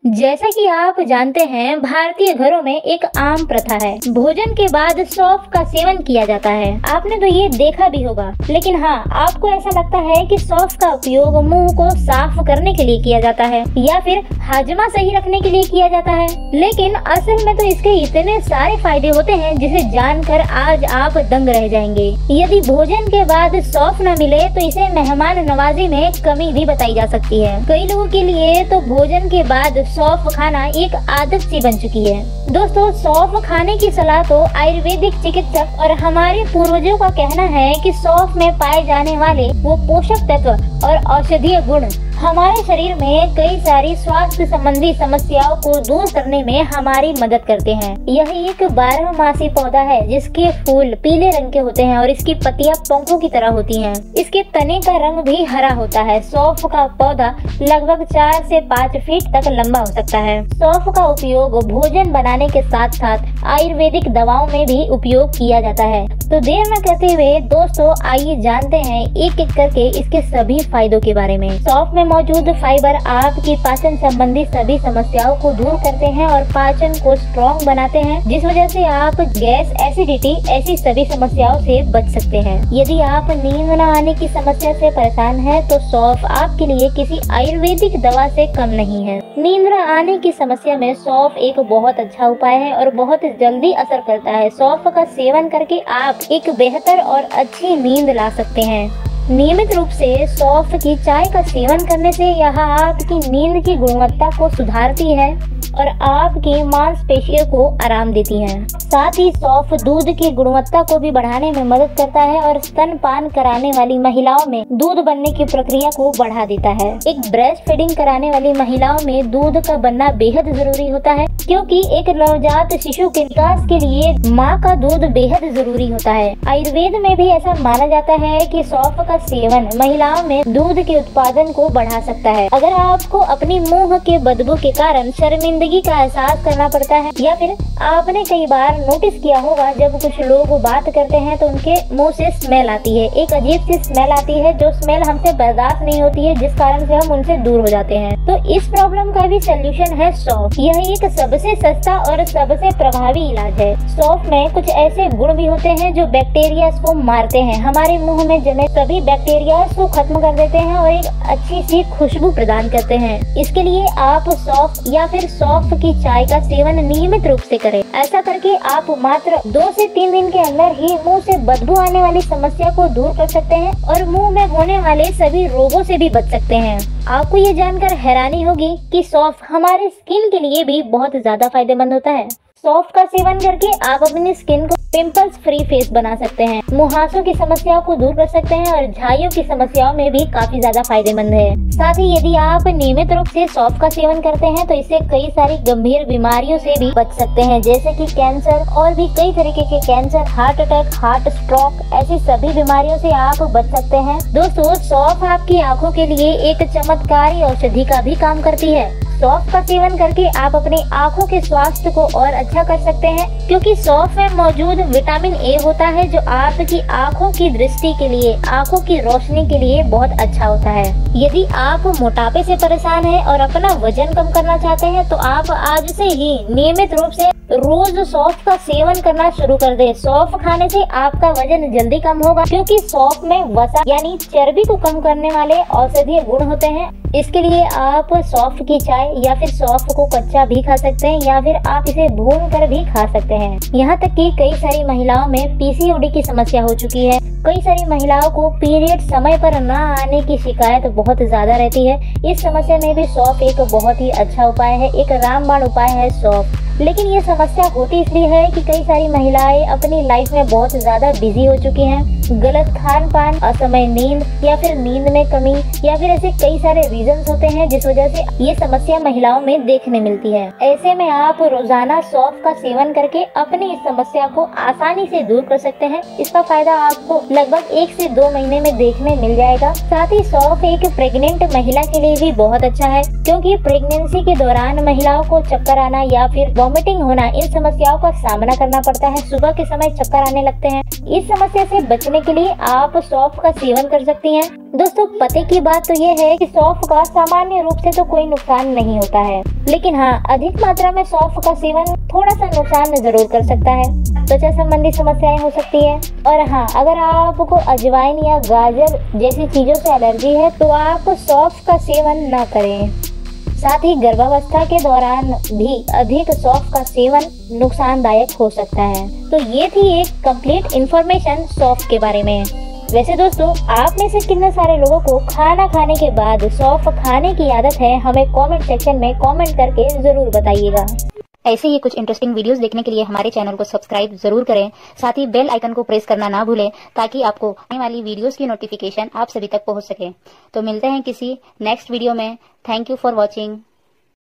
जैसा कि आप जानते हैं, भारतीय घरों में एक आम प्रथा है, भोजन के बाद सौंफ का सेवन किया जाता है। आपने तो ये देखा भी होगा, लेकिन हाँ, आपको ऐसा लगता है कि सौंफ का उपयोग मुंह को साफ करने के लिए किया जाता है या फिर हाजमा सही रखने के लिए किया जाता है। लेकिन असल में तो इसके इतने सारे फायदे होते हैं जिसे जानकर आज आप दंग रह जाएंगे। यदि भोजन के बाद सौंफ न मिले तो इसे मेहमान नवाजी में कमी भी बताई जा सकती है। कई लोगों के लिए तो भोजन के बाद सौंफ खाना एक आदत सी बन चुकी है। दोस्तों, सौंफ खाने की सलाह तो आयुर्वेदिक चिकित्सक और हमारे पूर्वजों का कहना है कि सौंफ में पाए जाने वाले वो पोषक तत्व और औषधीय गुण हमारे शरीर में कई सारी स्वास्थ्य संबंधी समस्याओं को दूर करने में हमारी मदद करते हैं। यह एक 12मासी पौधा है जिसके फूल पीले रंग के होते हैं और इसकी पत्तियां पंखों की तरह होती हैं। इसके तने का रंग भी हरा होता है। सौंफ का पौधा लगभग 4 से 5 फीट तक लंबा हो सकता है। सौंफ का उपयोग भोजन बनाने के साथ साथ आयुर्वेदिक दवाओं में भी उपयोग किया जाता है। तो देर न करते हुए दोस्तों, आइए जानते हैं एक एक करके इसके सभी फायदों के बारे में। सौंफ में मौजूद फाइबर आपकी पाचन संबंधी सभी समस्याओं को दूर करते हैं और पाचन को स्ट्रॉन्ग बनाते हैं, जिस वजह से आप गैस, एसिडिटी ऐसी सभी समस्याओं से बच सकते हैं। यदि आप नींद न आने की समस्या से परेशान हैं, तो सौंफ आपके लिए किसी आयुर्वेदिक दवा से कम नहीं है। नींद न आने की समस्या में सौंफ एक बहुत अच्छा उपाय है और बहुत जल्दी असर करता है। सौंफ का सेवन करके आप एक बेहतर और अच्छी नींद ला सकते हैं। नियमित रूप से सौंफ की चाय का सेवन करने से यह आपकी नींद की गुणवत्ता को सुधारती है और आपकी मांसपेशियों को आराम देती है। साथ ही सौंफ दूध की गुणवत्ता को भी बढ़ाने में मदद करता है और स्तनपान कराने वाली महिलाओं में दूध बनने की प्रक्रिया को बढ़ा देता है। एक ब्रेस्ट फीडिंग कराने वाली महिलाओं में दूध का बनना बेहद जरूरी होता है, क्योंकि एक नवजात शिशु के विकास के लिए माँ का दूध बेहद जरूरी होता है। आयुर्वेद में भी ऐसा माना जाता है कि सौंफ का सेवन महिलाओं में दूध के उत्पादन को बढ़ा सकता है। अगर आपको अपनी मुंह के बदबू के कारण शर्मिंदगी का एहसास करना पड़ता है, या फिर आपने कई बार नोटिस किया होगा जब कुछ लोग बात करते हैं तो उनके मुंह से स्मेल आती है, एक अजीब सी स्मेल आती है जो स्मेल हमसे बर्दाश्त नहीं होती है, जिस कारण से हम उनसे दूर हो जाते हैं। तो इस प्रॉब्लम का भी सोल्यूशन है सौंफ। यह एक सबसे सस्ता और सबसे प्रभावी इलाज है। सौंफ में कुछ ऐसे गुण भी होते हैं जो बैक्टीरिया को मारते हैं, हमारे मुंह में जमे सभी बैक्टीरिया को खत्म कर देते हैं और एक अच्छी सी खुशबू प्रदान करते हैं। इसके लिए आप सौंफ या फिर सौंफ की चाय का सेवन नियमित रूप से करें। ऐसा करके आप मात्र 2 से 3 दिन के अंदर ही मुंह से बदबू आने वाली समस्या को दूर कर सकते हैं और मुंह में होने वाले सभी रोगों से भी बच सकते हैं। आपको ये जानकर हैरानी होगी कि सौंफ हमारे स्किन के लिए भी बहुत ज्यादा फायदेमंद होता है। सौंफ का सेवन करके आप अपनी स्किन को पिंपल्स फ्री फेस बना सकते हैं, मुहासों की समस्याओं को दूर कर सकते हैं और झाइयों की समस्याओं में भी काफी ज्यादा फायदेमंद है। साथ ही यदि आप नियमित रूप से सौंफ का सेवन करते हैं तो इससे कई सारी गंभीर बीमारियों से भी बच सकते हैं, जैसे कि कैंसर और भी कई तरीके के cancer, heart attack, heart stroke, ऐसी सभी बीमारियों से आप बच सकते हैं। दोस्तों, सौंफ आपकी आँखों के लिए एक चमत्कारी औषधि का भी काम करती है। सौंफ का सेवन करके आप अपनी आँखों के स्वास्थ्य को और अच्छा कर सकते हैं, क्योंकि सौंफ में मौजूद विटामिन ए होता है जो आपकी आँखों की दृष्टि के लिए, आँखों की रोशनी के लिए बहुत अच्छा होता है। यदि आप मोटापे से परेशान हैं और अपना वजन कम करना चाहते हैं तो आप आज से ही नियमित रूप से रोज सौंफ का सेवन करना शुरू कर दें। सौंफ खाने से आपका वजन जल्दी कम होगा, क्योंकि सौंफ में वसा यानी चर्बी को कम करने वाले औषधीय गुण होते हैं। इसके लिए आप सौंफ की चाय या फिर सौंफ को कच्चा भी खा सकते हैं या फिर आप इसे भून कर भी खा सकते हैं। यहाँ तक कि कई सारी महिलाओं में पीसीओडी की समस्या हो चुकी है। कई सारी महिलाओं को पीरियड समय पर न आने की शिकायत बहुत ज्यादा रहती है। इस समस्या में भी सौंफ एक बहुत ही अच्छा उपाय है, एक रामबाण उपाय है सौंफ। लेकिन ये समस्या होती इसलिए है कि कई सारी महिलाएं अपनी लाइफ में बहुत ज्यादा बिजी हो चुकी हैं। गलत खान पान, असमय नींद या फिर नींद में कमी या फिर ऐसे कई सारे रीजंस होते हैं जिस वजह से ये समस्या महिलाओं में देखने मिलती है। ऐसे में आप रोजाना सौंफ का सेवन करके अपनी इस समस्या को आसानी से दूर कर सकते हैं। इसका फायदा आपको लगभग 1 से 2 महीने में देखने मिल जाएगा। साथ ही सौंफ एक प्रेग्नेंट महिला के लिए भी बहुत अच्छा है, क्योंकि प्रेगनेंसी के दौरान महिलाओं को चक्कर आना या फिर वॉमिटिंग होना, इन समस्याओं का सामना करना पड़ता है। सुबह के समय चक्कर आने लगते हैं। इस समस्या से बचने के लिए आप सौंफ का सेवन कर सकती हैं। दोस्तों, पते की बात तो ये है कि सौंफ का सामान्य रूप से तो कोई नुकसान नहीं होता है, लेकिन हाँ, अधिक मात्रा में सौंफ का सेवन थोड़ा सा नुकसान जरूर कर सकता है। त्वचा संबंधी समस्याएं हो सकती है। और हाँ, अगर आपको अजवाइन या गाजर जैसी चीजों से एलर्जी है तो आप सौंफ का सेवन न करें। साथ ही गर्भावस्था के दौरान भी अधिक सौंफ का सेवन नुकसानदायक हो सकता है। तो ये थी एक कंप्लीट इन्फॉर्मेशन सौंफ के बारे में। वैसे दोस्तों, आप में से कितने सारे लोगों को खाना खाने के बाद सौंफ खाने की आदत है? हमें कमेंट सेक्शन में कमेंट करके जरूर बताइएगा। ऐसे ही कुछ इंटरेस्टिंग वीडियोस देखने के लिए हमारे चैनल को सब्सक्राइब जरूर करें। साथ ही बेल आइकन को प्रेस करना ना भूलें, ताकि आपको आने वाली वीडियोस की नोटिफिकेशन आप सभी तक पहुंच सके। तो मिलते हैं किसी नेक्स्ट वीडियो में। Thank you for watching.